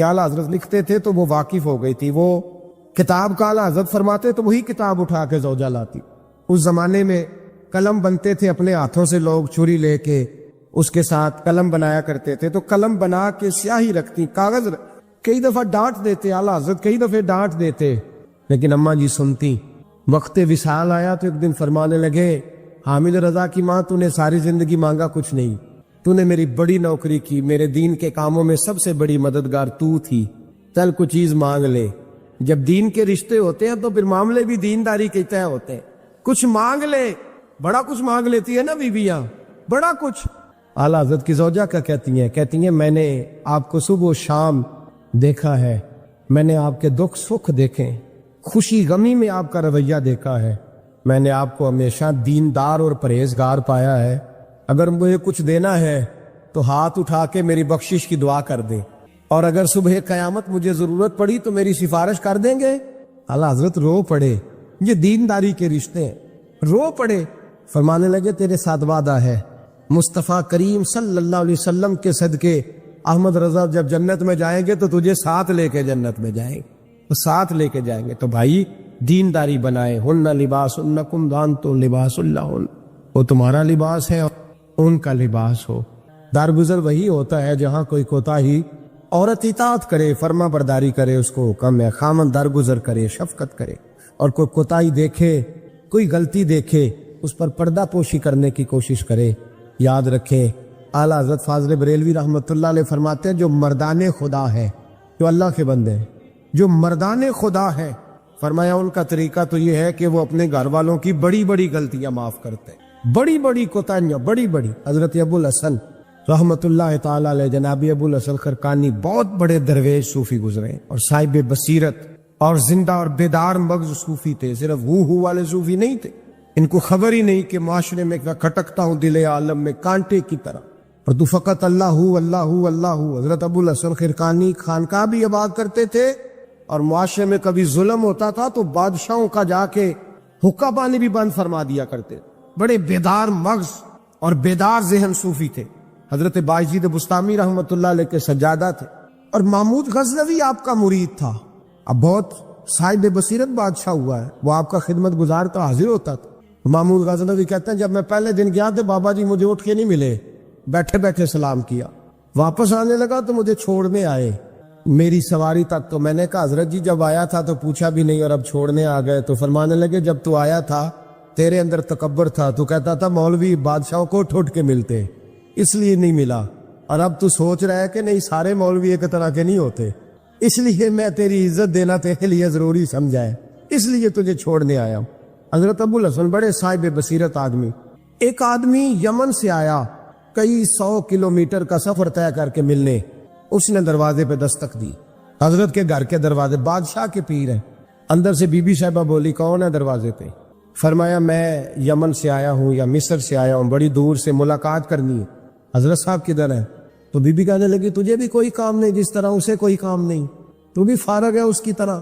اعلیٰ حضرت لکھتے تھے تو وہ واقف ہو گئی تھی، وہ کتاب کا اعلیٰ حضرت فرماتے تو وہی کتاب اٹھا کے زوجہ لاتی۔ اس زمانے میں قلم بنتے تھے اپنے ہاتھوں سے، لوگ چھری لے کے اس کے ساتھ قلم بنایا کرتے تھے، تو قلم بنا کے سیاہی رکھتی، کاغذ کئی دفعہ ڈانٹ دیتے اعلیٰ حضرت، کئی دفعہ ڈانٹ دیتے، لیکن اماں جی سنتی۔ وقت وصال آیا تو ایک دن فرمانے لگے، حامد رضا کی ماں، تو نے ساری زندگی مانگا کچھ نہیں، تو نے میری بڑی نوکری کی، میرے دین کے کاموں میں سب سے بڑی مددگار تو تھی، چل کچھ چیز مانگ لے۔ جب دین کے رشتے ہوتے ہیں تو پھر معاملے بھی دینداری کے طے ہوتے ہیں، کچھ مانگ لے۔ بڑا کچھ مانگ لیتی ہے نا بیویاں، بڑا کچھ۔ اعلیٰ حضرت کی زوجہ کیا کہتی ہیں میں نے آپ کو صبح و شام دیکھا ہے، میں نے آپ کے دکھ سکھ دیکھے، خوشی غمی میں آپ کا رویہ دیکھا ہے، میں نے آپ کو ہمیشہ دیندار اور پرہیزگار پایا ہے، اگر مجھے کچھ دینا ہے تو ہاتھ اٹھا کے میری بخشش کی دعا کر دیں، اور اگر صبح قیامت مجھے ضرورت پڑی تو میری سفارش کر دیں گے۔ اعلیٰ حضرت رو پڑے، یہ دینداری کے رشتے ہیں، رو پڑے۔ فرمانے لگے تیرے ساتھ وعدہ ہے، مصطفیٰ کریم صلی اللہ علیہ وسلم کے صدقے احمد رضا جب جنت میں جائیں گے تو تجھے ساتھ لے کے جنت میں جائیں گے، تو ساتھ لے کے جائیں گے۔ تو بھائی دینداری بنائے، ہن لباس لکم وانتم لباس لہن، وہ تمہارا لباس ہے اور ان کا لباس ہو۔ درگزر وہی ہوتا ہے جہاں کوئی کوتاہی، عورت اطاعت کرے، فرما برداری کرے، اس کو حکم ہے، خامن درگزر کرے، شفقت کرے، اور کوئی کوتاہی دیکھے، کوئی غلطی دیکھے، اس پر پردہ پوشی کرنے کی کوشش کرے۔ یاد رکھیں اعلیٰ حضرت فاضل بریلوی رحمۃ اللہ علیہ فرماتے ہیں جو مردان خدا ہے، جو اللہ کے بندے ہیں، جو مردان خدا ہے، فرمایا ان کا طریقہ تو یہ ہے کہ وہ اپنے گھر والوں کی بڑی بڑی غلطیاں معاف کرتے ہیں، بڑی بڑی کوتاہیاں، بڑی بڑی۔ حضرت ابو الحسن رحمۃ اللہ تعالی علیہ، جناب ابو الحسن خرقانی بہت بڑے درویش صوفی گزرے اور صاحب بصیرت اور زندہ اور بیدار مغز صوفی تھے، صرف ہو والے صوفی نہیں تھے۔ ان کو خبر ہی نہیں کہ معاشرے میں کھٹکتا ہوں دل عالم میں کانٹے کی طرح، اور تو فقط اللہ اللہ اللہ۔ حضرت ابو الحسن خرقانی خانقاہ بھی آباد کرتے تھے، اور معاشرے میں کبھی ظلم ہوتا تھا تو بادشاہوں کا جا کے حقہ پانی بھی بند فرما دیا کرتے، بڑے بیدار مغز اور بیدار ذہن صوفی تھے۔ حضرت باجید بستامی رحمۃ اللہ علیہ کے سجادہ تھے، اور محمود غزنوی آپ کا مرید تھا، اب بہت صاحب بصیرت بادشاہ ہوا ہے، وہ آپ کا خدمت گزار تو حاضر ہوتا تھا۔ محمود غزنوی کہتے ہیں جب میں پہلے دن گیا تو بابا جی مجھے اٹھ کے نہیں ملے، بیٹھے بیٹھے سلام کیا، واپس آنے لگا تو مجھے چھوڑنے آئے میری سواری تک، تو میں نے کہا حضرت جی جب آیا تھا تو پوچھا بھی نہیں اور اب چھوڑنے آ گئے؟ تو فرمانے لگے جب تو آیا تھا تیرے اندر تکبر تھا، تو کہتا تھا مولوی بادشاہوں کو اٹھ کے ملتے، اس لیے نہیں ملا، اور اب تو سوچ رہا ہے کہ نہیں سارے مولوی ایک طرح کے نہیں ہوتے، اس لیے میں تیری عزت دینا تیرے لیے ضروری سمجھا ہے، اس لیے تجھے چھوڑنے آیا ہوں۔ حضرت ابو الحسن بڑے صاحب بصیرت آدمی۔ ایک آدمی یمن سے آیا کئی 100 کلومیٹر کا سفر طے کر کے ملنے، اس نے دروازے پہ دستک دی، حضرت کے گھر کے دروازے، بادشاہ کے پیر ہیں، اندر سے بی بی صاحبہ بولی کون ہے دروازے پہ؟ فرمایا میں یمن سے آیا ہوں یا مصر سے آیا ہوں، بڑی دور سے ملاقات کرنی ہے۔ حضرت صاحب کدھر ہے؟ تو بی بی کہنے لگی تجھے بھی کوئی کام نہیں جس طرح اسے کوئی کام نہیں، تو بھی فارغ ہے اس کی طرح،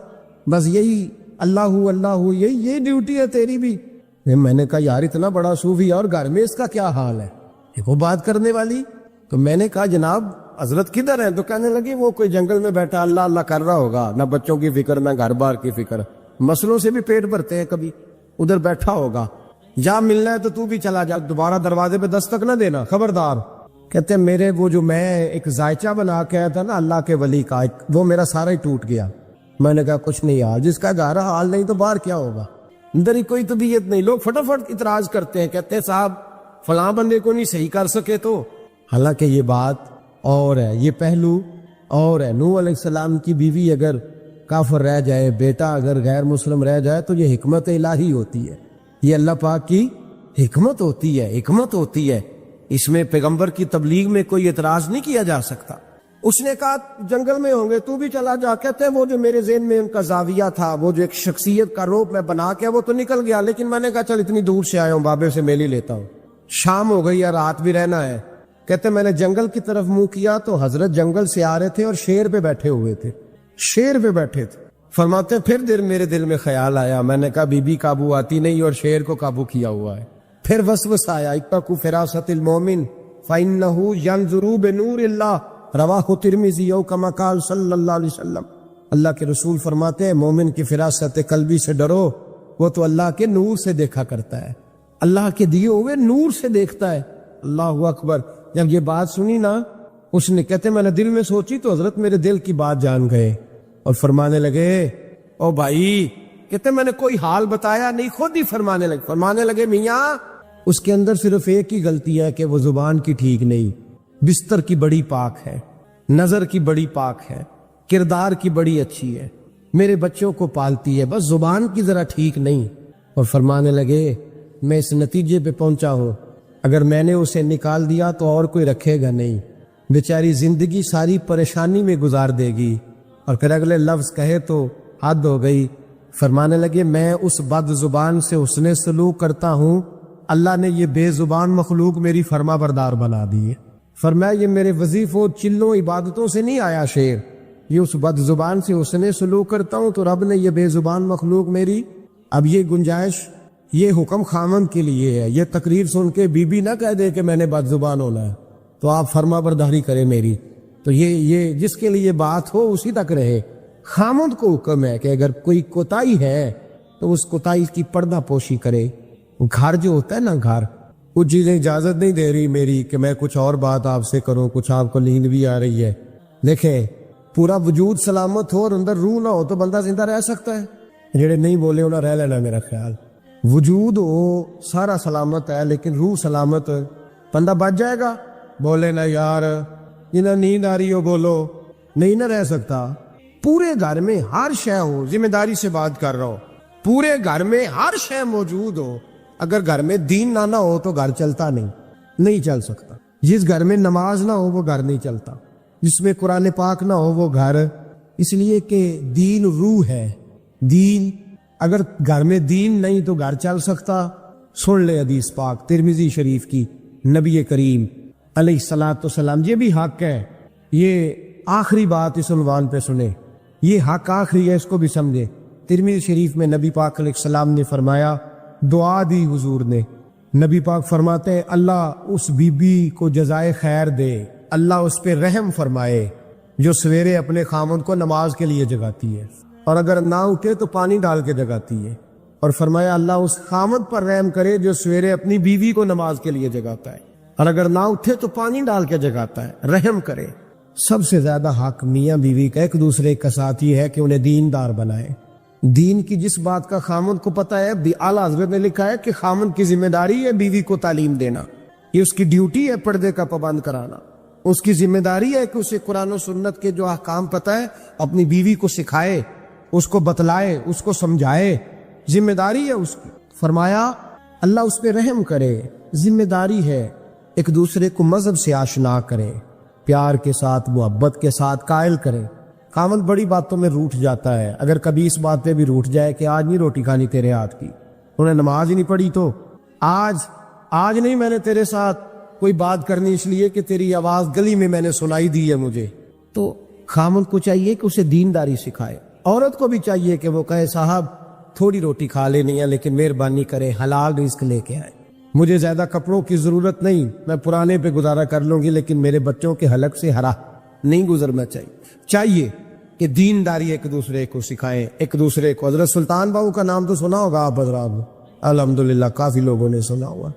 بس یہی اللہ اللہ یہی ڈیوٹی ہے تیری بھی۔ میں نے کہا یار اتنا بڑا صوفی اور گھر میں اس کا کیا حال ہے، وہ بات کرنے والی؟ تو میں نے کہا جناب حضرت کدھر ہیں؟ تو کہنے لگی وہ کوئی جنگل میں بیٹھا اللہ اللہ کر رہا ہوگا، نہ بچوں کی فکر نہ گھر بار کی فکر، مسئلوں سے بھی پیٹ بھرتے ہیں، کبھی ادھر بیٹھا ہوگا، جا ملنا ہے تو بھی چلا جا، دوبارہ دروازے پہ دستک نہ دینا، خبردار۔ کہتے ہیں میرے وہ جو میں ایک ذائچہ بنا کے آیا تھا نا اللہ کے ولی کا، وہ میرا سارا ہی ٹوٹ گیا۔ میں نے کہا کچھ نہیں یار، جس کا گھر حال نہیں تو باہر کیا ہوگا، اندر ہی کوئی طبیعت نہیں۔ لوگ فٹافٹ اعتراض کرتے ہیں، کہتے ہیں صاحب فلاں بندے کو نہیں صحیح کر سکے تو، حالانکہ یہ بات اور ہے، یہ پہلو اور ہے۔ نوح علیہ السلام کی بیوی اگر کافر رہ جائے، بیٹا اگر غیر مسلم رہ جائے تو یہ حکمت الہی ہوتی ہے، یہ اللہ پاک کی حکمت ہوتی ہے، حکمت ہوتی ہے، اس میں پیغمبر کی تبلیغ میں کوئی اعتراض نہیں کیا جا سکتا۔ اس نے کہا جنگل میں ہوں گے تو بھی چلا جا، کہتے ہیں وہ جو میرے ذہن میں ان کا زاویہ تھا، وہ جو ایک شخصیت کا روپ میں بنا کے وہ تو نکل گیا، لیکن میں نے کہا چل اتنی دور سے آیا ہوں بابے سے میل ہی لیتا ہوں، شام ہو گئی ہے رات بھی رہنا ہے۔ کہتے ہیں میں نے جنگل کی طرف منہ کیا تو حضرت جنگل سے آ رہے تھے اور شیر پہ بیٹھے ہوئے تھے، شیر پہ بیٹھے تھے۔ فرماتے ہیں پھر میرے دل میں خیال آیا، میں نے کہا بی بی قابو آتی نہیں اور شیر کو قابو کیا ہوا ہے۔ پھر وسوسہ آیا اتقوا فراست المومن فإنہ ینظر بنور اللہ، رواہ ترمذی او کما قال صلی اللہ علیہ وسلم، اللہ کے رسول فرماتے ہیں مومن کی فراست قلبی سے ڈرو، وہ تو اللہ کے نور سے دیکھا کرتا ہے، اللہ کے دیے ہوئے نور سے دیکھتا ہے۔ اللہ اکبر۔ جب یہ بات سنی نا، اس نے کہتے میں نے دل میں سوچی تو حضرت میرے دل کی بات جان گئے اور فرمانے لگے او بھائی، کہتے میں نے کوئی حال بتایا نہیں، خود ہی فرمانے لگے میاں اس کے اندر صرف ایک ہی غلطی ہے کہ وہ زبان کی ٹھیک نہیں، بستر کی بڑی پاک ہے، نظر کی بڑی پاک ہے، کردار کی بڑی اچھی ہے، میرے بچوں کو پالتی ہے، بس زبان کی ذرا ٹھیک نہیں۔ اور فرمانے لگے میں اس نتیجے پہ پہنچا ہوں، اگر میں نے اسے نکال دیا تو اور کوئی رکھے گا نہیں، بیچاری زندگی ساری پریشانی میں گزار دے گی، اور پھر اگلے لفظ کہے تو حد ہو گئی۔ فرمانے لگے میں اس بد زبان سے حسن سلوک کرتا ہوں، اللہ نے یہ بے زبان مخلوق میری فرما بردار بنا دی ہے۔ فرمایا یہ میرے وظیفوں چلوں عبادتوں سے نہیں آیا شعر، یہ اس بد زبان سے حسن سلوک کرتا ہوں تو رب نے یہ بے زبان مخلوق میری، اب یہ گنجائش، یہ حکم خامن کے لیے ہے، یہ تقریر سن کے بی بی نہ کہہ دے کہ میں نے بد زبان ہونا ہے تو آپ فرما برداری کریں میری، تو یہ جس کے لیے بات ہو اسی تک رہے۔ خامد کو حکم ہے کہ اگر کوئی کوتاہی ہے تو اس کوتاہی کی پردہ پوشی کرے۔ گھر جو ہوتا ہے نا، گھر کچھ چیزیں اجازت نہیں دے رہی میری کہ میں کچھ اور بات آپ سے کروں، کچھ آپ کو نیند بھی آ رہی ہے، دیکھیں پورا وجود سلامت ہو اور اندر روح نہ ہو تو بندہ زندہ رہ سکتا ہے؟ جڑے نہیں بولے انہیں رہ لینا، میرا خیال وجود ہو سارا سلامت ہے لیکن روح سلامت، بندہ بچ جائے گا؟ بولے نا یار جنہیں نیند آ رہی ہو بولو، نہیں نہ رہ سکتا۔ پورے گھر میں ہر شے ہو، ذمہ داری سے بات کر رہا ہوں، پورے گھر میں ہر شے موجود ہو، اگر گھر میں دین نہ ہو تو گھر چلتا نہیں چل سکتا۔ جس گھر میں نماز نہ ہو وہ گھر نہیں چلتا، جس میں قرآن پاک نہ ہو وہ گھر، اس لیے کہ دین روح ہے۔ دین اگر گھر میں دین نہیں تو گھر چل سکتا؟ سن لے حدیث پاک ترمذی شریف کی، نبی کریم علیہ الصلوۃ والسلام، یہ بھی حق ہے، یہ آخری بات اس عنوان پہ سنے، یہ حق آخری ہے، اس کو بھی سمجھے۔ ترمذی شریف میں نبی پاک علیہ السلام نے فرمایا، دعا دی حضور نے، نبی پاک فرماتے ہیں اللہ اس بی بی کو جزائے خیر دے، اللہ اس پہ رحم فرمائے جو سویرے اپنے خامن کو نماز کے لیے جگاتی ہے اور اگر نہ اٹھے تو پانی ڈال کے جگاتی ہے، اور فرمایا اللہ اس خامن پر رحم کرے جو سویرے اپنی بیوی کو نماز کے لیے جگاتا ہے اور اگر نہ اٹھے تو پانی ڈال کے جگاتا ہے، رحم کرے۔ سب سے زیادہ حق میاں بیوی کا ایک دوسرے کا ساتھ یہ ہے کہ انہیں دیندار بنائے۔ دین کی جس بات کا خامن کو پتہ ہے، اعلیٰ حضرت نے لکھا ہے کہ خامن کی ذمہ داری ہے بیوی کو تعلیم دینا، یہ اس کی ڈیوٹی ہے پردے کا پابند کرانا، اس کی ذمہ داری ہے کہ اسے قرآن و سنت کے جو احکام پتہ ہے اپنی بیوی کو سکھائے، اس کو بتلائے، اس کو سمجھائے، ذمہ داری ہے اس کی۔ فرمایا اللہ اس پہ رحم کرے، ذمہ داری ہے، ایک دوسرے کو مذہب سے آشنا کرے، پیار کے ساتھ محبت کے ساتھ قائل کرے۔ خاوند بڑی باتوں میں روٹھ جاتا ہے، اگر کبھی اس بات پہ بھی روٹھ جائے کہ آج نہیں روٹی کھانی تیرے ہاتھ کی، انہیں نماز ہی نہیں پڑھی تو آج نہیں میں نے تیرے ساتھ کوئی بات کرنی اس لیے کہ تیری آواز گلی میں نے سنائی دی ہے مجھے، تو خاوند کو چاہیے کہ اسے دینداری سکھائے۔ عورت کو بھی چاہیے کہ وہ کہے صاحب تھوڑی روٹی کھا لینی ہے لیکن مہربانی کرے حلال رزق لے کے آئے، مجھے زیادہ کپڑوں کی ضرورت نہیں، میں پرانے پہ گزارا کر لوں گی لیکن میرے بچوں کے حلق سے ہرا نہیں گزرنا چاہیے کہ دینداری ایک دوسرے کو سکھائیں، ایک دوسرے کو۔ حضرت سلطان باہو کا نام تو سنا ہوگا آپ حضرات نے، الحمدللہ کافی لوگوں نے سنا ہوا۔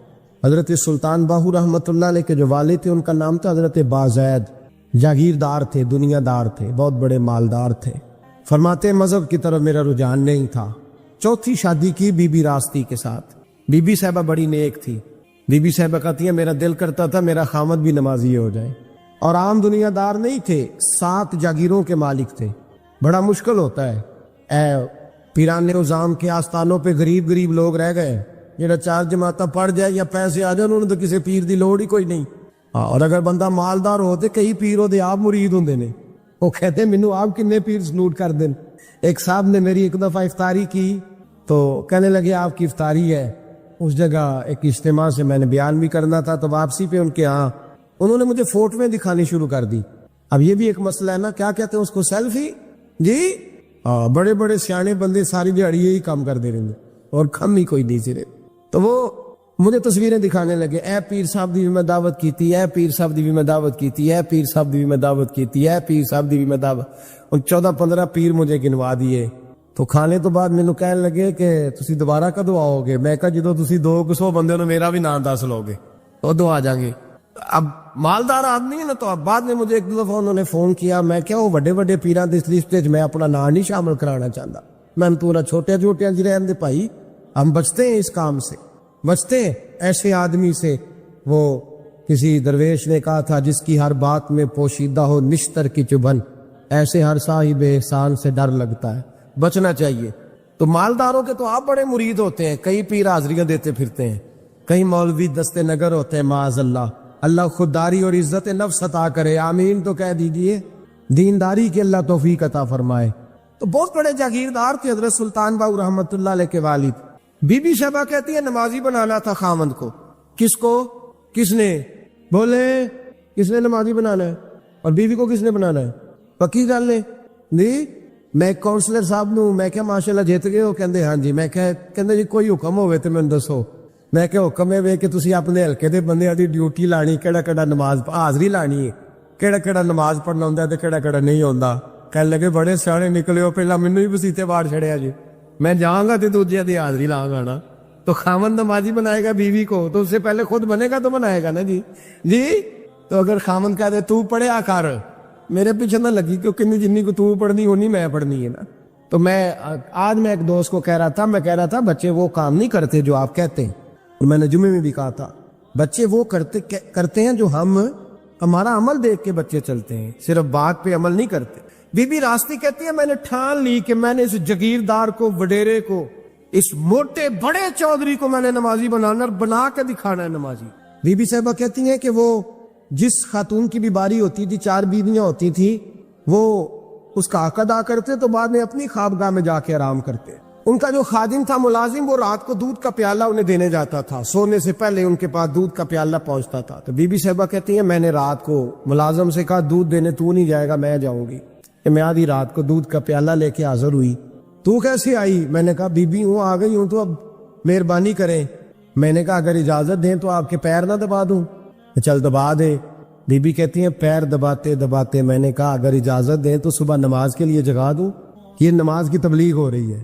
حضرت سلطان باہو رحمۃ اللہ علیہ کے جو والد تھے ان کا نام تھا حضرت بازید، جاگیردار تھے، دنیا دار تھے، بہت بڑے مالدار تھے۔ فرماتے مذہب کی طرف میرا رجحان نہیں تھا۔ چوتھی شادی کی بی بی راستی کے ساتھ، بی بی صاحبہ بڑی نیک تھی، بی بی صاحبہ کہتی ہے میرا دل کرتا تھا میرا خامد بھی نمازی ہو جائے، اور عام دنیا دار نہیں تھے، 7 جاگیروں کے مالک تھے۔ بڑا مشکل ہوتا ہے، پیران نظام کے آستانوں پہ غریب لوگ رہ گئے، جڑا 4 جماعتیں پڑھ جائے یا پیسے آ جائے، انہوں نے تو کسی پیر دی لوڑ ہی کوئی نہیں۔ اور اگر بندہ مالدار ہوتے کئی پیر ہوتے آپ مرید ہوندے نے، وہ کہتے مینوں آپ کنے پیر سنوٹ کر دیں۔ ایک صاحب نے میری ایک دفعہ افطاری کی تو کہنے لگے آپ کی افطاری ہے، اس جگہ ایک اجتماع سے میں نے بیان بھی کرنا تھا تو واپسی پہ ان کے ہاں انہوں نے مجھے فوٹویں دکھانی شروع کر دی۔ اب یہ بھی ایک مسئلہ ہے نا، کیا کہتے ہیں اس کو، سیلفی؟ جی بڑے بڑے سیانے بندے ساری دیہڑی یہی کام کر دے رہے ہیں اور کم ہی کوئی نہیں سرے، تو وہ مجھے تصویریں دکھانے لگے, اے پیر صاحب دی بھی میں دعوت کیتی, اے پیر صاحب دی بھی میں دعوت کیتی, اے پیر صاحب دی بھی میں دعوت کیتی, اے پیر صاحب دی بھی میں دعوت. ان 14-15 پیر مجھے گنوا دیے. تو کھانے تو بعد مینوں کہنے لگے کہ تسی دوبارہ کدو آؤ گے؟ میں کہا جدو تسی 200 بندے نو میرا بھی نام دس لو گے ادو آ جائیں گے. اب مالدار آدمی ہے نا, تو اب بعد میں مجھے ایک دو دفعہ انہوں نے فون کیا. میں کیا وہ بڑے بڑے پیراں دی لسٹ وچ میں اپنا نام نہیں شامل کرانا چاہتا. میں پورا چھوٹے چھوٹے جی رہن دے بھائی, ہم بچتے ہیں اس کام سے, بچتے ہیں ایسے آدمی سے. وہ کسی درویش نے کہا تھا جس کی ہر بات میں پوشیدہ ہو نشتر کی چبھن, ایسے ہر صاحب احسان سے ڈر لگتا ہے. بچنا چاہیے. تو مالداروں کے تو آپ بڑے مرید ہوتے ہیں, کئی پیر حاضریاں دیتے پھرتے ہیں, کئی مولوی دستے نگر ہوتے ہیں, معاذ اللہ. اللہ خودداری اور عزت نفس عطا کرے, آمین تو کہہ دیجئے. دینداری کی اللہ توفیق عطا فرمائے. تو بہت بڑے جاگیردار تھے حضرت سلطان باؤ رحمت اللہ علیہ کے والد. بی بی شہبہ کہتی ہے نمازی بنانا تھا خاوند کو. کس کو؟ کس نے؟ بولے کس نے نمازی بنانا ہے؟ اور بیوی کو کس نے بنانا ہے؟ پکی گل نے نہیں. میں کونسلر صاحب نو میں کیا ماشاءاللہ جیت گئے ہو؟ کہندے ہاں جی. میں کہندے جی کوئی حکم ہوئے تو مینوں دسو. میں کہ حکم ہے کہ تسی اپنے ہلکے دے بندیاں دی ڈیوٹی لانی, کیڑا کیڑا نماز حاضری لانی ہے, کیڑا کیڑا نماز پڑھنا ہوندا تے کیڑا کیڑا نہیں ہوندا. کہنے لگے بڑے سیانے نکلے ہو, پہلا مینوں ہی بسیتے واڑ چھڑیا جی. میں جاؤں گا تے دوجے دی حاضری لاں گا نا. تو خاوند نمازی بنائے گا بیوی کو, تو اس سے پہلے خود بنے گا تو بنائے گا نا جی. جی تو اگر خاوند کہہ دے تو پڑھیا کر, میرے پیچھے نہ لگی, کیونکہ جنی کو تو پڑھنی ہونی میں پڑھنی ہے نا. تو میں آج میں ایک دوست کو کہہ رہا تھا بچے وہ کام نہیں کرتے جو آپ کہتے ہیں. اور میں نے جمعے میں بھی کہا تھا بچے وہ کرتے ہیں جو ہمارا عمل دیکھ کے بچے چلتے ہیں, صرف بات پہ عمل نہیں کرتے. بی بی راستی کہتی ہے میں نے ٹھان لی کہ میں نے اس جگیردار کو, وڈیرے کو, اس موٹے بڑے چودھری کو میں نے نمازی بنانا اور بنا کے دکھانا ہے نمازی. بی بی صاحبہ کہتی ہیں کہ وہ جس خاتون کی بھی باری ہوتی تھی, 4 بیویاں ہوتی تھی, وہ اس کا حق ادا کرتے تو بعد میں اپنی خوابگاہ میں جا کے آرام کرتے. ان کا جو خادم تھا ملازم, وہ رات کو دودھ کا پیالہ انہیں دینے جاتا تھا, سونے سے پہلے ان کے پاس دودھ کا پیالہ پہنچتا تھا. تو بی بی صاحبہ کہتی ہیں میں نے رات کو ملازم سے کہا دودھ دینے تو نہیں جائے گا, میں جاؤں گی. کہ میں آدھی رات کو دودھ کا پیالہ لے کے حاضر ہوئی. تو کیسے آئی؟ میں نے کہا بی بی ہوں, آ گئی ہوں, تو اب مہربانی کریں. میں نے کہا اگر اجازت دیں تو آپ کے پیر نہ دبا دوں. چل دبا دے. بی بی کہتی ہیں پیر دباتے دباتے میں نے کہا اگر اجازت دیں تو صبح نماز کے لیے جگا دوں, یہ نماز کی تبلیغ ہو رہی ہے.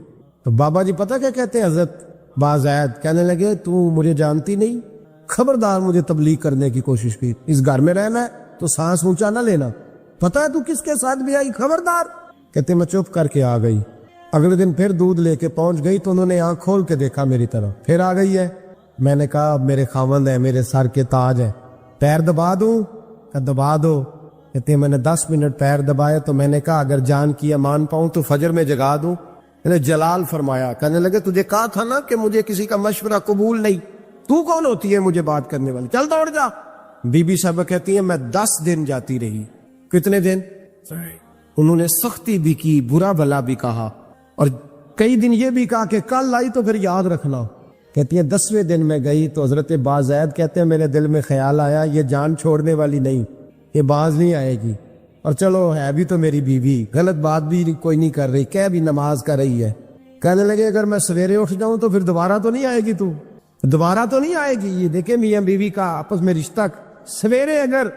تو بابا جی پتہ کیا کہتے ہیں حضرت بازید, کہنے لگے تو مجھے جانتی نہیں, خبردار مجھے تبلیغ کرنے کی کوشش کی. اس گھر میں رہنا ہے تو سانس اونچا نہ لینا, پتہ ہے تو کس کے ساتھ بھی آئی, خبردار. کہتے میں چپ کر کے آ گئی. اگلے دن پھر دودھ لے کے پہنچ گئی تو انہوں نے آنکھ کھول کے دیکھا میری طرف, پھر آ گئی ہے. میں نے کہا اب میرے خاوند ہے, میرے سر کے تاج ہے, پیر دبا دوں؟ کہ دبا دو. کہتے میں نے 10 منٹ پیر دبائے تو میں نے کہا اگر جان کی امان پاؤں تو فجر میں جگا دوں. میں نے جلال فرمایا, کہنے لگے تجھے کہا تھا نا کہ مجھے کسی کا مشورہ قبول نہیں, تو کون ہوتی ہے مجھے بات کرنے والی, چل دوڑ جا. بی بی صاحبہ کہتی ہیں میں 10 دن جاتی رہی. کتنے دن؟ انہوں نے سختی بھی کی, برا بھلا بھی کہا, اور کئی دن یہ بھی کہا کہ کل آئی تو پھر یاد رکھنا. کہتی ہیں 10ویں دن میں گئی تو حضرت بازید کہتے ہیں میرے دل میں خیال آیا یہ جان چھوڑنے والی نہیں, یہ باز نہیں آئے گی. اور چلو ہے بھی تو میری بیوی, غلط بات بھی کوئی نہیں کر رہی, کہہ بھی نماز کر رہی ہے. کہنے لگے اگر میں سویرے اٹھ جاؤں تو پھر دوبارہ تو نہیں آئے گی, تو دوبارہ تو نہیں آئے گی. یہ دیکھیں میاں بیوی کا آپس میں رشتہ, سویرے اگر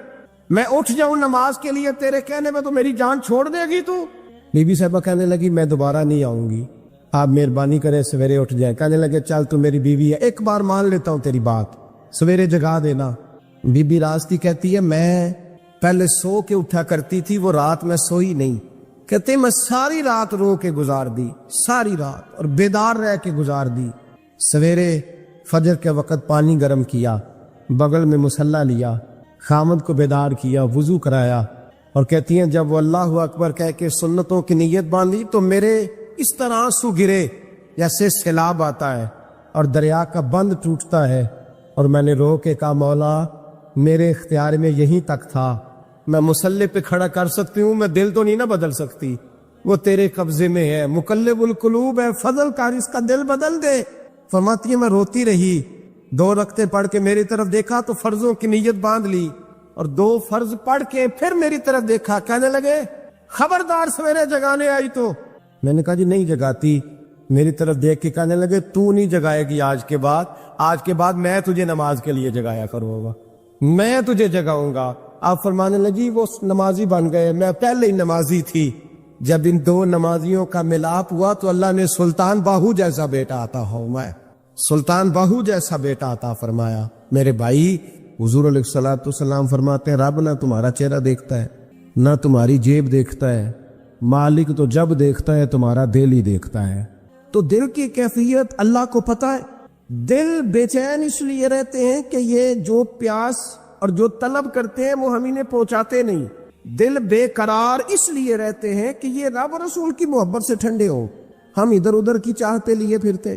میں اٹھ جاؤں نماز کے لیے تیرے کہنے میں تو میری جان چھوڑ دے گی تو. بی بی صاحبہ کہنے لگی میں دوبارہ نہیں آؤں گی, آپ مہربانی کریں سویرے اٹھ جائیں. کہنے لگے چل تو میری بیوی ہے, ایک بار مان لیتا ہوں تیری بات, سویرے جگا دینا. بی بی راستی کہتی ہے میں پہلے سو کے اٹھا کرتی تھی, وہ رات میں سوئی نہیں. کہتے میں ساری رات رو کے گزار دی, ساری رات, اور بیدار رہ کے گزار دی. سویرے فجر کے وقت پانی گرم کیا, بغل میں مصلی لیا, خامد کو بیدار کیا, وضو کرایا, اور کہتی ہیں جب وہ اللہ اکبر کہہ کے سنتوں کی نیت باندھی تو میرے اس طرح آنسو گرے جیسے سیلاب آتا ہے اور دریا کا بند ٹوٹتا ہے, اور میں نے رو کے کہا مولا میرے اختیار میں یہیں تک تھا, میں مصلی پہ کھڑا کر سکتی ہوں, میں دل تو نہیں نہ بدل سکتی, وہ تیرے قبضے میں ہے, مقلب القلوب ہے, فضل کر اس کا دل بدل دے. فرماتی ہے میں روتی رہی, 2 رکعتیں پڑھ کے میری طرف دیکھا تو فرضوں کی نیت باندھ لی, اور 2 فرض پڑھ کے پھر میری طرف دیکھا. کہنے لگے خبردار سویرے جگانے آئی تو. میں نے کہا جی نہیں جگاتی. میری طرف دیکھ کے کہنے لگے تو نہیں جگائے گی آج کے بعد, آج کے بعد میں تجھے نماز کے لیے جگایا کروں گا، میں تجھے جگاؤں گا۔ آپ فرمانے لگی وہ نمازی بن گئے، میں پہلے ہی نمازی تھی۔ جب ان دو نمازیوں کا ملاپ ہوا تو اللہ نے سلطان باہو جیسا بیٹا عطا فرمایا، سلطان باہو جیسا بیٹا عطا فرمایا۔ میرے بھائی، حضور علیہ الصلوۃ والسلام فرماتے ہیں رب نہ تمہارا چہرہ دیکھتا ہے نہ تمہاری جیب دیکھتا ہے، مالک تو جب دیکھتا ہے تمہارا دل ہی دیکھتا ہے۔ تو دل کی کیفیت اللہ کو پتہ ہے۔ دل بے چین اس لیے رہتے ہیں کہ یہ جو پیاس اور جو طلب کرتے ہیں وہ ہم انہیں پہنچاتے نہیں۔ دل بے قرار اس لیے رہتے ہیں کہ یہ رب رسول کی محبت سے ٹھنڈے ہوں، ہم ادھر ادھر کی چاہتے لیے پھرتے۔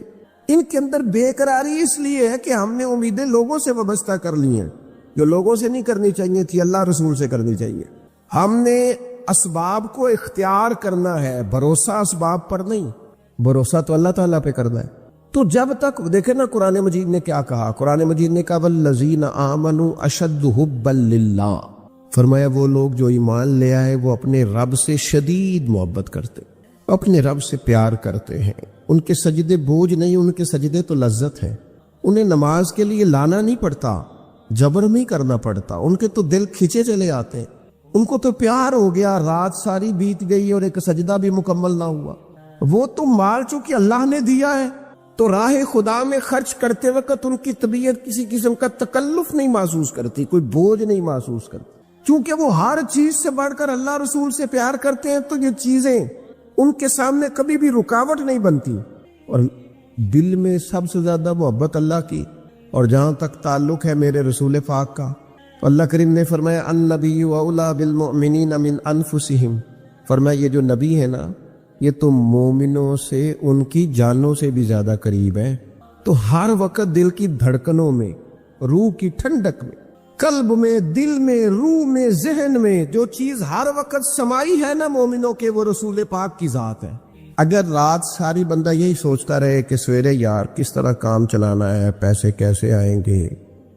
ان کے اندر بے قراری اس لیے ہے کہ ہم نے امیدیں لوگوں سے وابستہ کر لی ہیں، جو لوگوں سے نہیں کرنی چاہیے تھی، اللہ رسول سے کرنی چاہیے۔ ہم نے اسباب کو اختیار کرنا ہے، بھروسہ اسباب پر نہیں، بھروسہ تو اللہ تعالیٰ پہ کرنا ہے۔ تو جب تک دیکھیں نا قرآن مجید نے کیا کہا، قرآن مجید نے کہا والذین آمنوا اشد حبا للہ، فرمایا وہ لوگ جو ایمان لے آئے وہ اپنے رب سے شدید محبت کرتے، اپنے رب سے پیار کرتے ہیں۔ ان کے سجدے بوجھ نہیں، ان کے سجدے تو لذت ہے۔ انہیں نماز کے لیے لانا نہیں پڑتا، جبر نہیں کرنا پڑتا، ان کے تو دل کھچے چلے آتے ہیں، ان کو تو پیار ہو گیا، رات ساری بیت گئی اور ایک سجدہ بھی مکمل نہ ہوا۔ وہ تو مال چونکہ اللہ نے دیا ہے تو راہ خدا میں خرچ کرتے وقت ان کی طبیعت کسی قسم کا تکلف نہیں محسوس کرتی، کوئی بوجھ نہیں محسوس کرتی، چونکہ وہ ہر چیز سے بڑھ کر اللہ رسول سے پیار کرتے ہیں۔ تو یہ چیزیں ان کے سامنے کبھی بھی رکاوٹ نہیں بنتی، اور دل میں سب سے زیادہ محبت اللہ کی، اور جہاں تک تعلق ہے میرے رسول پاک کا، تو اللہ کریم نے فرمایا النبی اولی بالمؤمنین من انفسہم، فرمایا یہ جو نبی ہے نا یہ تو مومنوں سے ان کی جانوں سے بھی زیادہ قریب ہے۔ تو ہر وقت دل کی دھڑکنوں میں، روح کی ٹھنڈک میں، قلب میں، دل میں، روح میں، ذہن میں جو چیز ہر وقت سمائی ہے نا مومنوں کے، وہ رسول پاک کی ذات ہے۔ اگر رات ساری بندہ یہی سوچتا رہے کہ سویرے یار کس طرح کام چلانا ہے، پیسے کیسے آئیں گے،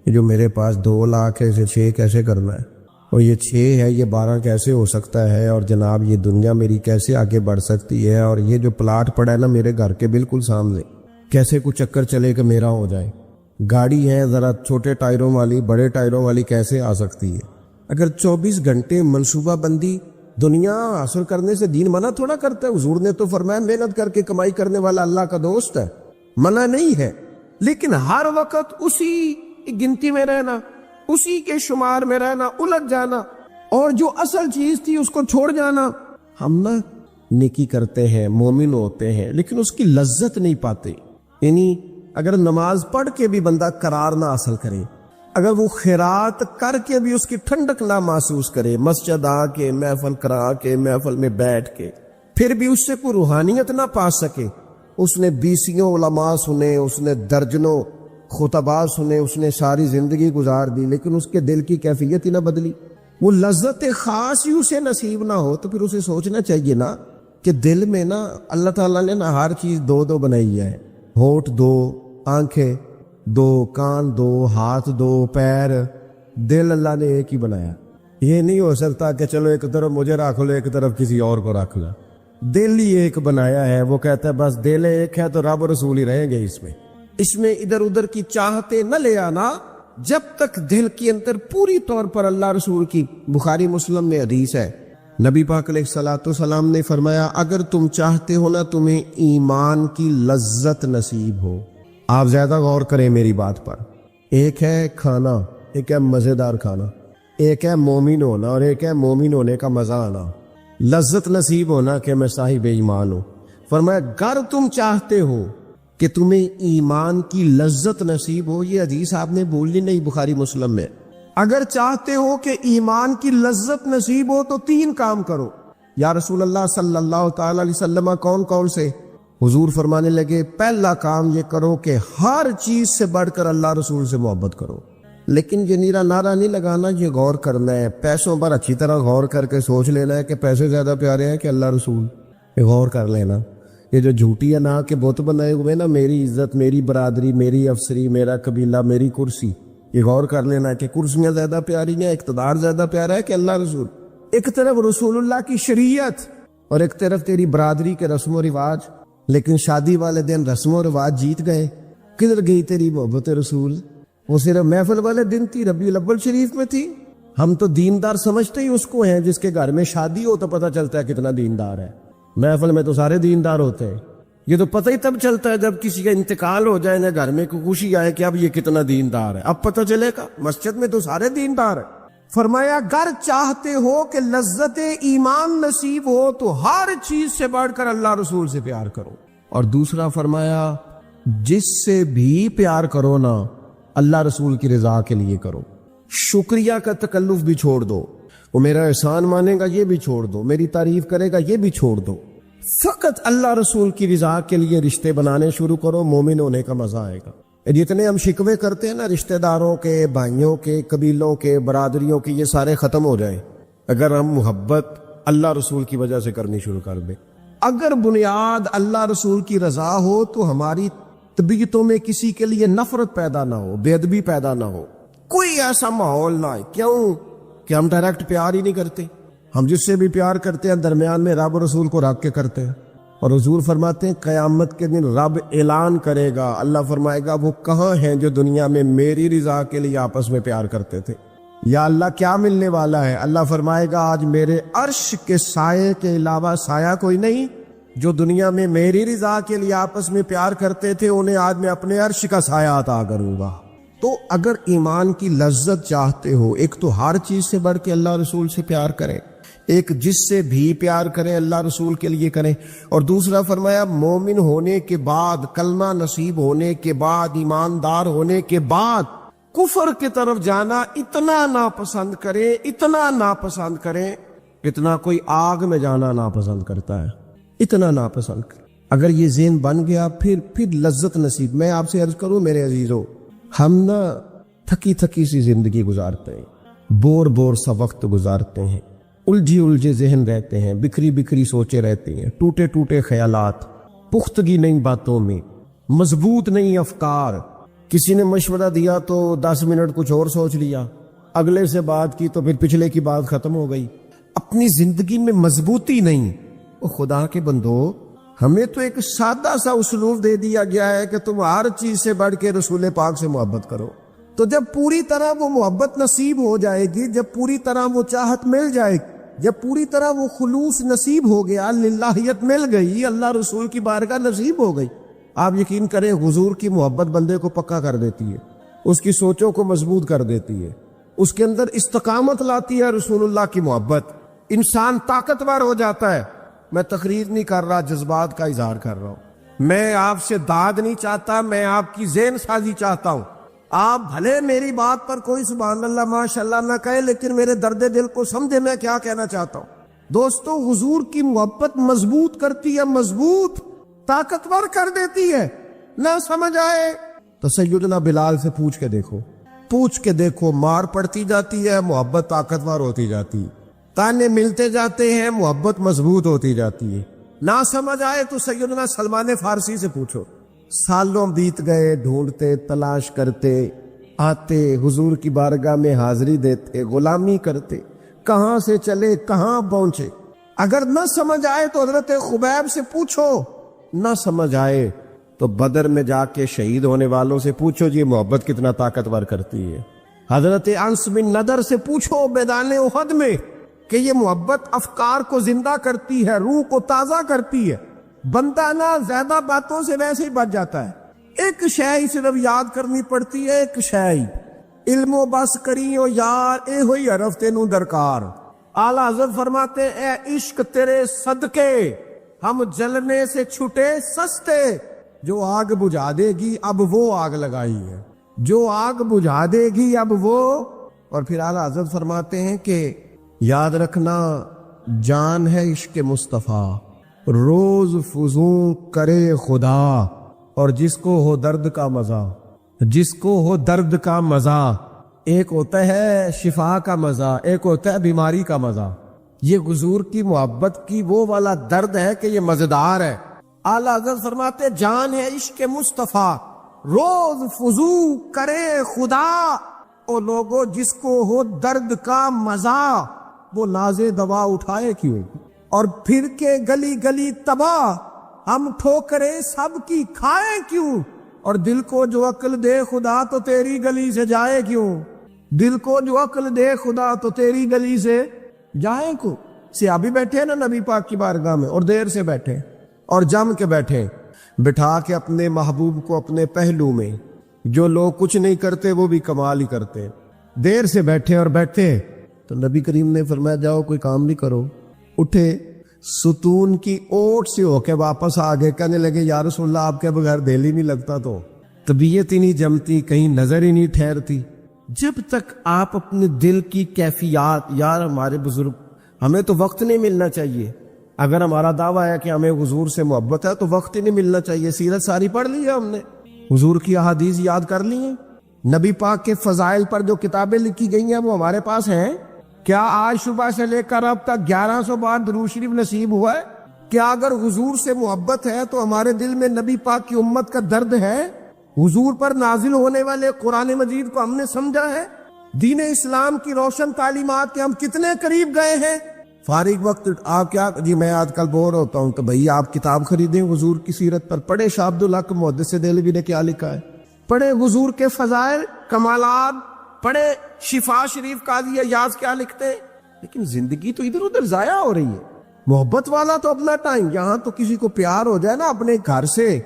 یہ جو میرے پاس 2 لاکھ ہے اسے 6 کیسے کرنا ہے، اور یہ 6 ہے یہ 12 کیسے ہو سکتا ہے، اور جناب یہ دنیا میری کیسے آگے بڑھ سکتی ہے، اور یہ جو پلاٹ پڑا ہے نا میرے گھر کے بالکل سامنے کیسے کچھ چکر چلے کہ میرا ہو جائے، گاڑی ہے ذرا چھوٹے ٹائروں والی بڑے ٹائروں والی کیسے آ سکتی ہے۔ اگر 24 گھنٹے منصوبہ بندی دنیا حاصل کرنے سے دین منع تھوڑا کرتا ہے۔ حضور نے تو فرمایا محنت کر کے کمائی کرنے والا اللہ کا دوست ہے، منع نہیں ہے، لیکن ہر وقت اسی گنتی میں رہنا، اسی کے شمار میں رہنا، الجھ جانا، اور جو اصل چیز تھی اس کو چھوڑ جانا۔ ہم نا نیکی کرتے ہیں، مومن ہوتے ہیں، لیکن اس کی لذت نہیں پاتے۔ یعنی اگر نماز پڑھ کے بھی بندہ قرار نہ حاصل کرے، اگر وہ خیرات کر کے بھی اس کی ٹھنڈک نہ محسوس کرے، مسجد آ کے، محفل کرا کے، محفل میں بیٹھ کے، پھر بھی اس سے کوئی روحانیت نہ پا سکے، اس نے 20 علماء سنے، اس نے درجنوں خطباء سنے، اس نے ساری زندگی گزار دی، لیکن اس کے دل کی کیفیت ہی نہ بدلی، وہ لذت خاص ہی اسے نصیب نہ ہو، تو پھر اسے سوچنا چاہیے نا کہ دل میں نا اللہ تعالیٰ نے نا ہر چیز 2 بنائی ہے، ہونٹ 2، آنکھیں 2، کان 2، ہاتھ 2، پیر، دل اللہ نے ایک ہی بنایا۔ یہ نہیں ہو سکتا کہ چلو ایک طرف مجھے رکھ لو ایک طرف کسی اور کو رکھ لو، دل ہی ایک بنایا ہے۔ وہ کہتا ہے بس دل ایک ہے تو رب رسول ہی رہیں گے اس میں ادھر ادھر کی چاہتے نہ لے آنا، جب تک دل کے اندر پوری طور پر اللہ رسول کی، بخاری مسلم میں حدیث ہے، نبی پاک علیہ الصلوۃ والسلام نے فرمایا اگر تم چاہتے ہو نا تمہیں ایمان کی لذت نصیب ہو، آپ زیادہ غور کریں میری بات پر، ایک ہے کھانا، ایک ہے مزیدار کھانا، ایک ہے مومن ہونا اور ایک ہے مومن ہونے کا مزہ آنا، لذت نصیب ہونا کہ میں صاحب ایمان ہوں۔ فرمایا اگر تم چاہتے ہو کہ تمہیں ایمان کی لذت نصیب ہو، یہ حدیث آپ نے بولنی نہیں بخاری مسلم میں، اگر چاہتے ہو کہ ایمان کی لذت نصیب ہو تو 3 کام کرو۔ یا رسول اللہ صلی اللہ تعالی علیہ وسلم کون کون سے؟ حضور فرمانے لگے پہلا کام یہ کرو کہ ہر چیز سے بڑھ کر اللہ رسول سے محبت کرو۔ لیکن یہ نیرا نعرہ نہیں لگانا، یہ غور کرنا ہے، پیسوں پر اچھی طرح غور کر کے سوچ لینا ہے کہ پیسے زیادہ پیارے ہیں کہ اللہ رسول، یہ غور کر لینا۔ یہ جو جھوٹی ہے نا کہ بت بنائے ہوئے نا، میری عزت، میری برادری، میری افسری، میرا قبیلہ، میری کرسی، یہ غور کر لینا ہے کہ کرسیاں زیادہ پیاری ہیں، اقتدار زیادہ پیارا ہے کہ اللہ رسول۔ ایک طرف رسول اللہ کی شریعت اور ایک طرف تیری برادری کے رسم و رواج، لیکن شادی والے دن رسم و رواج جیت گئے، کدھر گئی تیری محبت رسول؟ وہ صرف محفل والے دن تھی، ربیع الاول شریف میں تھی؟ ہم تو دیندار سمجھتے ہی اس کو ہیں جس کے گھر میں شادی ہو تو پتہ چلتا ہے کتنا دیندار ہے۔ محفل میں تو سارے دیندار ہوتے ہیں، یہ تو پتہ ہی تب چلتا ہے جب کسی کا انتقال ہو جائے نا، گھر میں کوئی خوشی آئے کہ اب یہ کتنا دیندار ہے، اب پتہ چلے گا۔ مسجد میں تو سارے دیندار ہیں۔ فرمایا گر چاہتے ہو کہ لذت ایمان نصیب ہو تو ہر چیز سے بڑھ کر اللہ رسول سے پیار کرو۔ اور دوسرا فرمایا جس سے بھی پیار کرو نا اللہ رسول کی رضا کے لیے کرو۔ شکریہ کا تکلف بھی چھوڑ دو، وہ میرا احسان مانے گا یہ بھی چھوڑ دو، میری تعریف کرے گا یہ بھی چھوڑ دو، فقط اللہ رسول کی رضا کے لیے رشتے بنانے شروع کرو، مومن ہونے کا مزہ آئے گا۔ جتنے ہم شکوے کرتے ہیں نا رشتہ داروں کے، بھائیوں کے، قبیلوں کے، برادریوں کے، یہ سارے ختم ہو جائیں اگر ہم محبت اللہ رسول کی وجہ سے کرنی شروع کر دیں۔ اگر بنیاد اللہ رسول کی رضا ہو تو ہماری طبیعتوں میں کسی کے لیے نفرت پیدا نہ ہو، بے ادبی پیدا نہ ہو، کوئی ایسا ماحول نہ آئے۔ کیوں کہ ہم ڈائریکٹ پیار ہی نہیں کرتے، ہم جس سے بھی پیار کرتے ہیں درمیان میں رب رسول کو رکھ کے کرتے ہیں۔ اور حضور فرماتے ہیں قیامت کے دن رب اعلان کرے گا، اللہ فرمائے گا وہ کہاں ہیں جو دنیا میں میری رضا کے لیے آپس میں پیار کرتے تھے؟ یا اللہ کیا ملنے والا ہے؟ اللہ فرمائے گا آج میرے عرش کے سائے کے علاوہ سایہ کوئی نہیں۔ جو دنیا میں میری رضا کے لیے آپس میں پیار کرتے تھے انہیں آج میں اپنے عرش کا سایہ عطا کروں گا۔ تو اگر ایمان کی لذت چاہتے ہو، ایک تو ہر چیز سے بڑھ کے اللہ رسول سے پیار کریں، ایک جس سے بھی پیار کریں اللہ رسول کے لیے کریں، اور دوسرا فرمایا مومن ہونے کے بعد، کلمہ نصیب ہونے کے بعد، ایماندار ہونے کے بعد کفر کی طرف جانا اتنا ناپسند کریں، اتنا ناپسند کریں اتنا کوئی آگ میں جانا ناپسند کرتا ہے، اتنا ناپسند کریں۔ اگر یہ ذہن بن گیا پھر لذت نصیب۔ میں آپ سے عرض کروں میرے عزیزو، ہم نا تھکی تھکی سی زندگی گزارتے ہیں، بور سا وقت گزارتے ہیں، الجھے ذہن رہتے ہیں، بکھری سوچے رہتے ہیں، ٹوٹے خیالات، پختگی نہیں باتوں میں، مضبوط نہیں افکار۔ کسی نے مشورہ دیا تو 10 منٹ کچھ اور سوچ لیا، اگلے سے بات کی تو پھر پچھلے کی بات ختم ہو گئی، اپنی زندگی میں مضبوطی نہیں۔ او خدا کے بندو، ہمیں تو ایک سادہ سا اسلوب دے دیا گیا ہے کہ تم ہر چیز سے بڑھ کے رسول پاک سے محبت کرو۔ تو جب پوری طرح وہ محبت نصیب ہو جائے گی، جب پوری طرح وہ چاہت مل جائے گی، جب پوری طرح وہ خلوص نصیب ہو گیا، للہیت مل گئی، اللہ رسول کی بارگاہ نصیب ہو گئی، آپ یقین کریں حضور کی محبت بندے کو پکا کر دیتی ہے، اس کی سوچوں کو مضبوط کر دیتی ہے، اس کے اندر استقامت لاتی ہے رسول اللہ کی محبت، انسان طاقتور ہو جاتا ہے۔ میں تقریر نہیں کر رہا، جذبات کا اظہار کر رہا ہوں۔ میں آپ سے داد نہیں چاہتا، میں آپ کی ذہن سازی چاہتا ہوں۔ آپ بھلے میری بات پر کوئی سبحان اللہ ماشاءاللہ نہ کہے، لیکن میرے درد دل کو سمجھے میں کیا کہنا چاہتا ہوں۔ دوستو، حضور کی محبت مضبوط کرتی ہے، مضبوط طاقتور کر دیتی ہے۔ نہ سمجھ آئے تو سیدنا بلال سے پوچھ کے دیکھو، مار پڑتی جاتی ہے، محبت طاقتور ہوتی جاتی ہے، تانے ملتے جاتے ہیں، محبت مضبوط ہوتی جاتی ہے۔ نہ سمجھ آئے تو سیدنا سلمان فارسی سے پوچھو، سالوں بیت گئے، ڈھونڈتے، تلاش کرتے، آتے حضور کی بارگاہ میں حاضری دیتے، غلامی کرتے، کہاں سے چلے کہاں پہنچے۔ اگر نہ سمجھ آئے تو حضرت خبیب سے پوچھو، نہ سمجھ آئے تو بدر میں جا کے شہید ہونے والوں سے پوچھو جی محبت کتنا طاقتور کرتی ہے۔ حضرت انس بن نضر سے پوچھو میدان احد میں کہ یہ محبت افکار کو زندہ کرتی ہے، روح کو تازہ کرتی ہے۔ بندہ نہ زیادہ باتوں سے ویسے ہی بچ جاتا ہے، ایک شے ہی صرف یاد کرنی پڑتی ہے، ایک شے ہی، علم و بس کریو یار اے ہوئی حرف تینوں درکار۔ اعلیٰ حضرت فرماتے اے عشق تیرے صدقے ہم جلنے سے چھٹے سستے، جو آگ بجھا دے گی اب وہ آگ لگائی ہے، جو آگ بجھا دے گی اب وہ۔ اور پھر اعلیٰ حضرت فرماتے ہیں کہ یاد رکھنا جان ہے عشق مصطفیٰ، روز فزوں کرے خدا، اور جس کو ہو درد کا مزہ، جس کو ہو درد کا مزہ، ایک ہوتا ہے شفا کا مزہ، ایک ہوتا ہے بیماری کا مزہ۔ یہ حضور کی محبت کی وہ والا درد ہے کہ یہ مزیدار ہے۔ اعلیٰ حضرت فرماتے جان ہے عشق مصطفیٰ، روز فزوں کرے خدا، او لوگوں جس کو ہو درد کا مزہ، وہ نازے دوا اٹھائے کیوں، اور پھر کے گلی گلی تباہ، ہم ٹھوکرے سب کی کھائے کیوں، اور دل کو جو عقل دے خدا تو تیری گلی سے جائے کیوں؟ دل کو جو عقل دے خدا تو تیری گلی سے جائے کیوں؟ صحابی بیٹھے نا نبی پاک کی بارگاہ میں، اور دیر سے بیٹھے اور جم کے بیٹھے، بٹھا کے اپنے محبوب کو اپنے پہلو میں۔ جو لوگ کچھ نہیں کرتے وہ بھی کمال ہی کرتے۔ دیر سے بیٹھے اور بیٹھے تو نبی کریم نے فرمایا جاؤ کوئی کام بھی کرو۔ اٹھے، ستون کی اوٹ سے ہو کے واپس آ گئے، کہنے لگے یا رسول اللہ آپ کے بغیر دل ہی نہیں لگتا، تو طبیعت ہی نہیں جمتی، کہیں نظر ہی نہیں ٹھہرتی۔ جب تک آپ اپنے دل کی کیفیات، یار ہمارے بزرگ، ہمیں تو وقت نہیں ملنا چاہیے، اگر ہمارا دعویٰ ہے کہ ہمیں حضور سے محبت ہے تو وقت ہی نہیں ملنا چاہیے۔ سیرت ساری پڑھ لی ہے ہم نے، حضور کی احادیث یاد کر لی ہیں، نبی پاک کے فضائل پر جو کتابیں لکھی گئی ہیں وہ ہمارے پاس ہیں۔ کیا آج صبح سے لے کر اب تک 1100 بار درود شریف نصیب ہوا ہے؟ کیا اگر حضور سے محبت ہے تو ہمارے دل میں نبی پاک کی امت کا درد ہے؟ حضور پر نازل ہونے والے قرآن مجید کو ہم نے سمجھا ہے؟ دین اسلام کی روشن تعلیمات کے ہم کتنے قریب گئے ہیں؟ فارغ وقت آپ کیا جی میں آج کل بور ہوتا ہوں تو بھئی آپ کتاب خریدیں حضور کی سیرت پر، پڑھے شاہ عبد الحق محدث دہلوی نے کیا لکھا ہے، پڑھے حضور کے فضائل کمالات، پڑھے شفا شریف قاضی ایاز کیا لکھتے ہیں۔ لیکن زندگی تو ادھر ادھر ضائع ہو رہی ہے۔ محبت والا تو اپنا ٹائم، یہاں تو کسی کو پیار ہو جائے نا اپنے گھر سے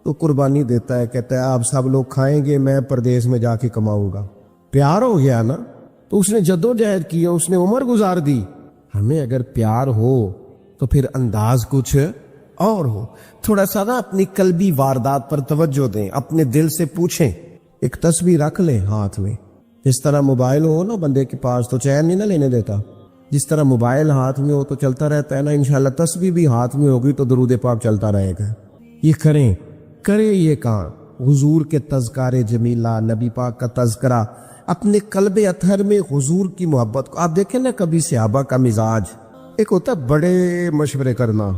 تو قربانی دیتا ہے، کہتا ہے آپ سب لوگ کھائیں گے، میں پردیس میں جا کے کماؤں گا۔ پیار ہو گیا نا تو اس نے جدوجہد کی، اس نے عمر گزار دی۔ ہمیں اگر پیار ہو تو پھر انداز کچھ اور ہو، تھوڑا سا نا اپنی قلبی واردات پر توجہ دیں، اپنے دل سے پوچھیں، ایک تسبیح رکھ لیں ہاتھ میں۔ جس طرح موبائل ہو نا بندے کے پاس تو چین نہیں نہ لینے دیتا، جس طرح موبائل ہاتھ میں ہو تو چلتا رہتا ہے نا، انشاءاللہ تسبیح بھی ہاتھ میں ہوگی تو درود پاک چلتا رہے گا۔ یہ کریں یہ کام، حضور کے تذکار جمیلہ، نبی پاک کا تذکرہ، اپنے قلب اطہر میں حضور کی محبت کو۔ آپ دیکھیں نا کبھی صحابہ کا مزاج، ایک ہوتا ہے بڑے مشورے کرنا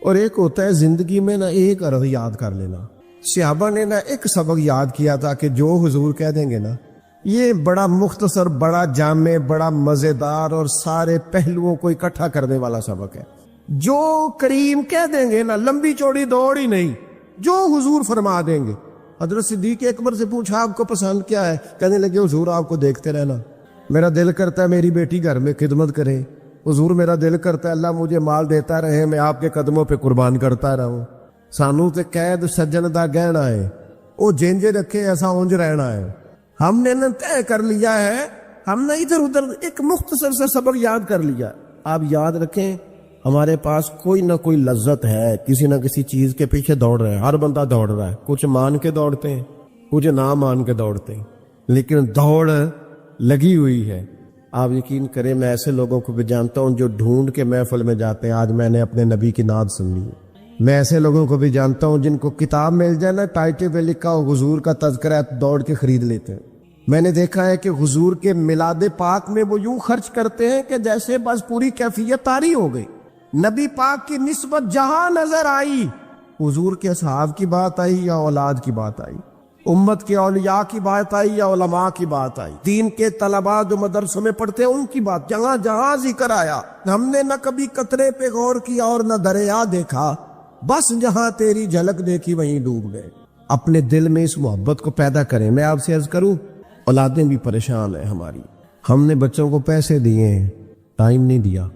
اور ایک ہوتا ہے زندگی میں نا ایک عرض یاد کر لینا۔ صحابہ نے نا ایک سبق یاد کیا تھا کہ جو حضور کہہ دیں گے نا، یہ بڑا مختصر، بڑا جامع، بڑا مزیدار اور سارے پہلوؤں کو اکٹھا کرنے والا سبق ہے۔ جو کریم کہہ دیں گے نا، لمبی چوڑی دوڑ ہی نہیں، جو حضور فرما دیں گے۔ حضرت صدیق اکبر سے پوچھا آپ کو پسند کیا ہے؟ کہنے لگے حضور آپ کو دیکھتے رہنا، میرا دل کرتا ہے میری بیٹی گھر میں خدمت کرے، حضور میرا دل کرتا ہے اللہ مجھے مال دیتا رہے، میں آپ کے قدموں پہ قربان کرتا رہوں۔ سانو تے قید سجن دا گہنا ہے، وہ جینج رکھے ایسا اونج رہنا ہے۔ ہم نے نہ طے کر لیا ہے، ہم نے ادھر ادھر ایک مختصر سا سبق یاد کر لیا۔ آپ یاد رکھیں ہمارے پاس کوئی نہ کوئی لذت ہے، کسی نہ کسی چیز کے پیچھے دوڑ رہے ہیں، ہر بندہ دوڑ رہا ہے، کچھ مان کے دوڑتے ہیں، کچھ نہ مان کے دوڑتے ہیں، لیکن دوڑ لگی ہوئی ہے۔ آپ یقین کریں میں ایسے لوگوں کو بھی جانتا ہوں جو ڈھونڈ کے محفل میں جاتے ہیں، آج میں نے اپنے نبی کی نعت سن لی۔ میں ایسے لوگوں کو بھی جانتا ہوں جن کو کتاب مل جائے نا، ٹائٹل پہ لکھا ہو حضور کا تذکرہ، دوڑ کے خرید لیتے ہیں۔ میں نے دیکھا ہے کہ حضور کے میلاد پاک میں وہ یوں خرچ کرتے ہیں کہ جیسے بس پوری کیفیت طاری ہو گئی۔ نبی پاک کی نسبت جہاں نظر آئی، حضور کے اصحاب کی بات آئی یا اولاد کی بات آئی، امت کے اولیاء کی بات آئی یا علماء کی بات آئی، دین کے طلباء جو مدرسوں میں پڑھتے ہیں ان کی بات، جہاں جہاں ذکر آیا، ہم نے نہ کبھی قطرے پہ غور کیا اور نہ دریا دیکھا، بس جہاں تیری جھلک دیکھی وہیں ڈوب گئے۔ اپنے دل میں اس محبت کو پیدا کریں۔ میں آپ سے عرض کروں، اولادیں بھی پریشان ہیں ہماری، ہم نے بچوں کو پیسے دیے ہیں، ٹائم نہیں دیا،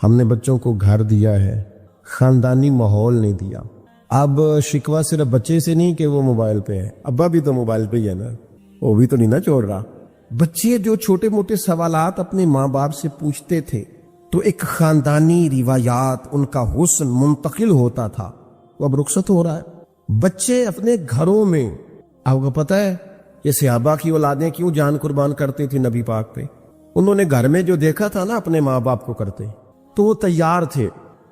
ہم نے بچوں کو گھر دیا ہے، خاندانی ماحول نہیں دیا۔ اب شکوہ صرف بچے سے نہیں کہ وہ موبائل پہ ہے، ابا بھی تو موبائل پہ ہی ہے نا، وہ بھی تو نہیں نا چھوڑ رہا۔ بچے جو چھوٹے موٹے سوالات اپنے ماں باپ سے پوچھتے تھے تو ایک خاندانی روایات، ان کا حسن منتقل ہوتا تھا، وہ اب رخصت ہو رہا ہے۔ بچے اپنے گھروں میں، آپ کو پتہ ہے یہ صحابہ کی اولادیں کیوں جان قربان کرتی تھی نبی پاک پہ؟ انہوں نے گھر میں جو دیکھا تھا نا اپنے ماں باپ کو کرتے تو وہ تیار تھے،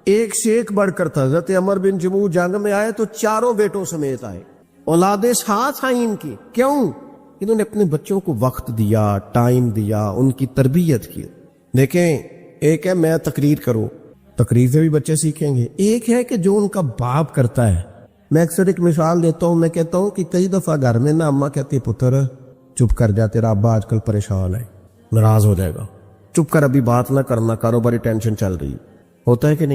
ایک سے ایک بڑھ کر تھا۔ حضرت عمر بن جموح جنگ میں آئے تو چاروں بیٹوں سمیت آئے، اولادیں ساتھ آئیں ان کی۔ کیوں؟ انہوں نے اپنے بچوں کو وقت دیا، ٹائم دیا، ان کی تربیت کی۔ دیکھیں ایک ہے میں تقریر کروں، تقریر سے بھی بچے سیکھیں گے، ایک ہے کہ جو ان کا باپ کرتا ہے۔ میں اکثر ایک مثال دیتا ہوں، میں کہتا ہوں کہ کئی دفعہ گھر میں نا اماں کہتی پتر چپ کر جا، تیرا ابا آج کل پریشان ہے، ناراض ہو جائے گا، چپ کر ابھی بات نہ کرنا، کاروباری ٹینشن چل رہی، ہوتا ہے کہ نہیں؟